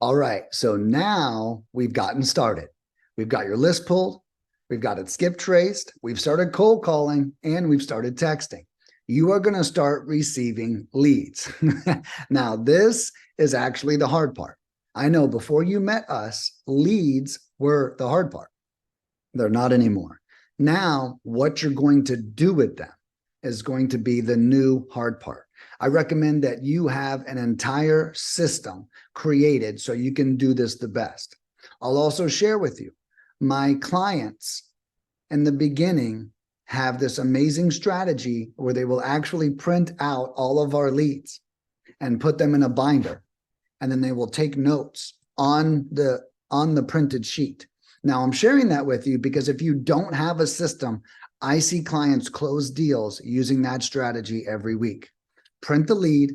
All right, so now we've gotten started. We've got your list pulled, we've got it skip traced, we've started cold calling, and we've started texting. You are going to start receiving leads. Now, this is actually the hard part. I know before you met us, leads were the hard part. They're not anymore. Now, what you're going to do with them is going to be the new hard part. I recommend that you have an entire system created so you can do this the best. I'll also share with you, my clients in the beginning have this amazing strategy where they will actually print out all of our leads and put them in a binder. And then they will take notes on the printed sheet. Now, I'm sharing that with you because if you don't have a system, I see clients close deals using that strategy every week. Print the lead,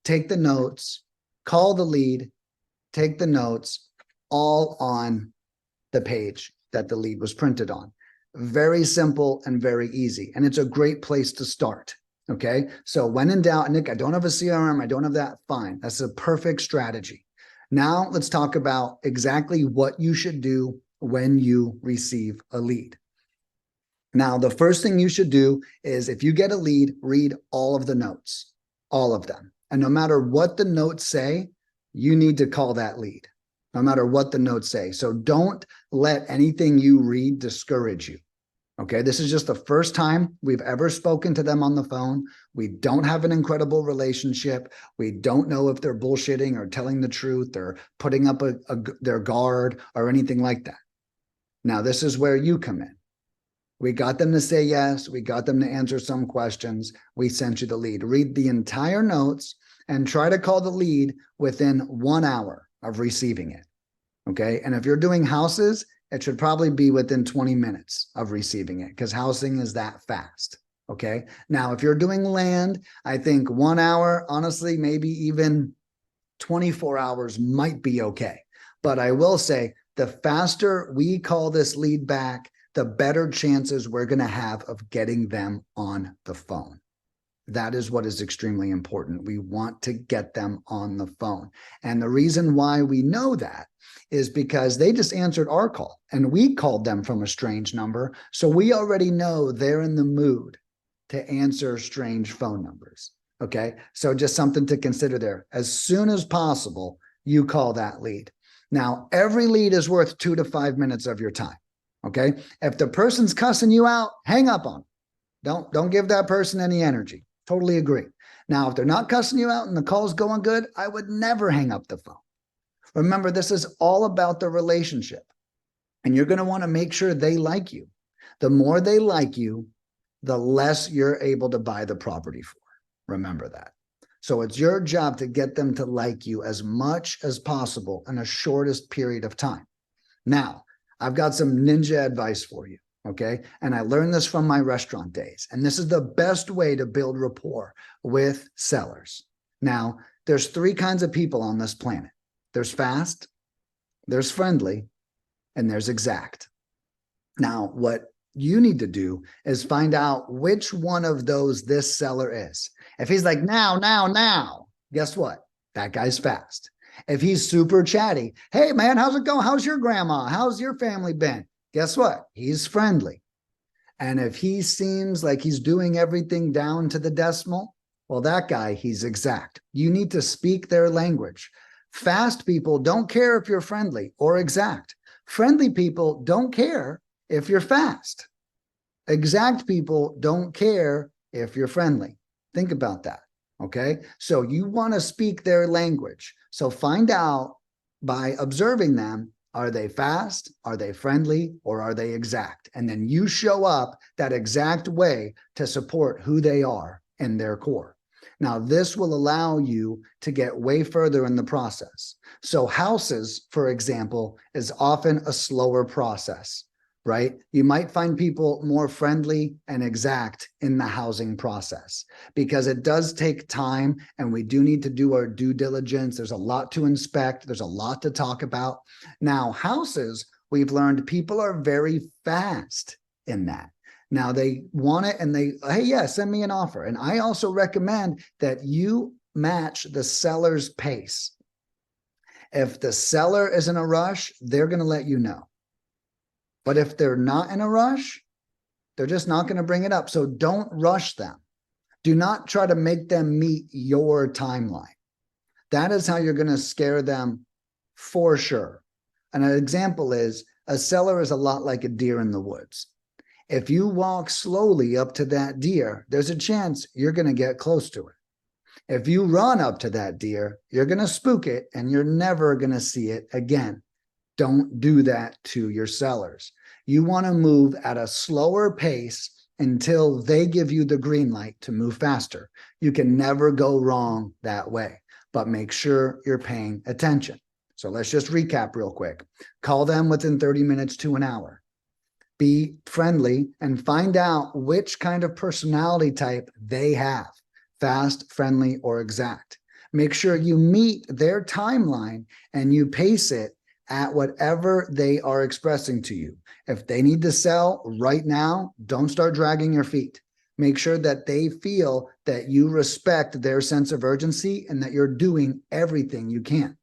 take the notes, call the lead, take the notes, all on the page that the lead was printed on. Very simple and very easy. And it's a great place to start. Okay. So when in doubt, Nick, I don't have a CRM, I don't have that. Fine. That's a perfect strategy. Now let's talk about exactly what you should do when you receive a lead. Now, the first thing you should do is if you get a lead, read all of the notes, all of them. And no matter what the notes say, you need to call that lead, no matter what the notes say. So don't let anything you read discourage you. Okay, this is just the first time we've ever spoken to them on the phone. We don't have an incredible relationship. We don't know if they're bullshitting or telling the truth or putting up their guard or anything like that. Now, this is where you come in. We got them to say yes. We got them to answer some questions. We sent you the lead. Read the entire notes and try to call the lead within 1 hour of receiving it. Okay, and if you're doing houses, it should probably be within 20 minutes of receiving it because housing is that fast. Okay. Now, if you're doing land, I think 1 hour, honestly, maybe even 24 hours might be okay. But I will say the faster we call this lead back, the better chances we're going to have of getting them on the phone. That is what is extremely important. We want to get them on the phone. And the reason why we know that is because they just answered our call and we called them from a strange number. So we already know they're in the mood to answer strange phone numbers. Okay. So just something to consider there. As soon as possible, you call that lead. Now, every lead is worth 2 to 5 minutes of your time. Okay. If the person's cussing you out, hang up on them. Don't give that person any energy. Totally agree. Now, if they're not cussing you out and the call's going good, I would never hang up the phone. Remember, this is all about the relationship. And you're going to want to make sure they like you. The more they like you, the less you're able to buy the property for. Remember that. So it's your job to get them to like you as much as possible in a shortest period of time. Now, I've got some ninja advice for you. Okay. And I learned this from my restaurant days. And this is the best way to build rapport with sellers. Now, there's 3 kinds of people on this planet. There's fast, there's friendly, and there's exact. Now, what you need to do is find out which one of those this seller is. If he's like, now, guess what? That guy's fast. If he's super chatty, hey, man, how's it going? How's your grandma? How's your family been? Guess what? He's friendly. And if he seems like he's doing everything down to the decimal, well, that guy, he's exact. You need to speak their language. Fast people don't care if you're friendly or exact. Friendly people don't care if you're fast. Exact people don't care if you're friendly. Think about that. Okay. So you want to speak their language. So find out by observing them. Are they fast? Are they friendly? Or are they exact? And then you show up that exact way to support who they are in their core. Now, this will allow you to get way further in the process. So houses, for example, is often a slower process, right? You might find people more friendly and exact in the housing process because it does take time and we do need to do our due diligence. There's a lot to inspect. There's a lot to talk about. Now, houses, we've learned people are very fast in that. Now they want it and hey, yeah, send me an offer. And I also recommend that you match the seller's pace. If the seller is in a rush, they're going to let you know. But if they're not in a rush, they're just not going to bring it up. So don't rush them. Do not try to make them meet your timeline. That is how you're going to scare them for sure. And an example is a seller is a lot like a deer in the woods. If you walk slowly up to that deer, there's a chance you're going to get close to it. If you run up to that deer, you're going to spook it and you're never going to see it again. Don't do that to your sellers. You want to move at a slower pace until they give you the green light to move faster. You can never go wrong that way, but make sure you're paying attention. So let's just recap real quick. Call them within 30 minutes to an hour. Be friendly and find out which kind of personality type they have. Fast, friendly, or exact. Make sure you meet their timeline and you pace it at whatever they are expressing to you. If they need to sell right now, don't start dragging your feet. Make sure that they feel that you respect their sense of urgency and that you're doing everything you can.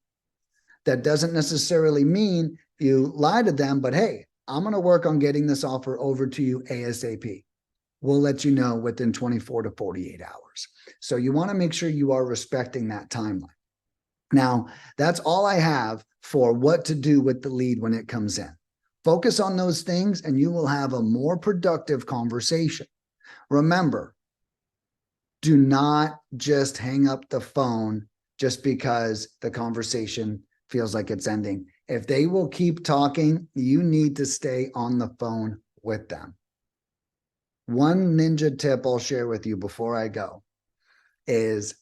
That doesn't necessarily mean you lie to them, but hey, I'm going to work on getting this offer over to you ASAP. We'll let you know within 24 to 48 hours. So you want to make sure you are respecting that timeline. Now, that's all I have for what to do with the lead when it comes in. Focus on those things and you will have a more productive conversation. Remember, do not just hang up the phone just because the conversation feels like it's ending. If they will keep talking, you need to stay on the phone with them. One ninja tip I'll share with you before I go is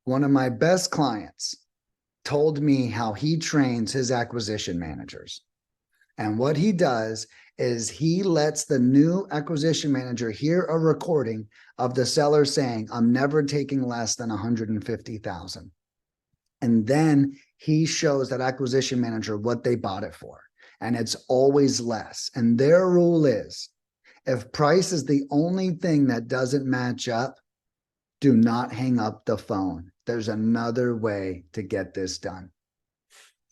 one of my best clients told me how he trains his acquisition managers. And what he does is he lets the new acquisition manager hear a recording of the seller saying, I'm never taking less than 150,000. And then he shows that acquisition manager what they bought it for. And it's always less. And their rule is, if price is the only thing that doesn't match up, do not hang up the phone. There's another way to get this done.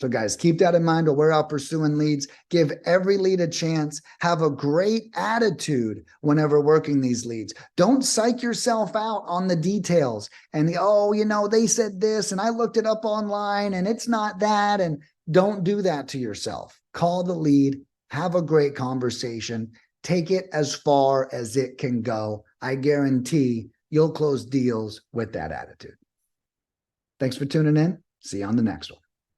So guys, keep that in mind while we're out pursuing leads. Give every lead a chance. Have a great attitude whenever working these leads. Don't psych yourself out on the details and, oh, you know, they said this and I looked it up online and it's not that. And don't do that to yourself. Call the lead. Have a great conversation. Take it as far as it can go. I guarantee you'll close deals with that attitude. Thanks for tuning in. See you on the next one.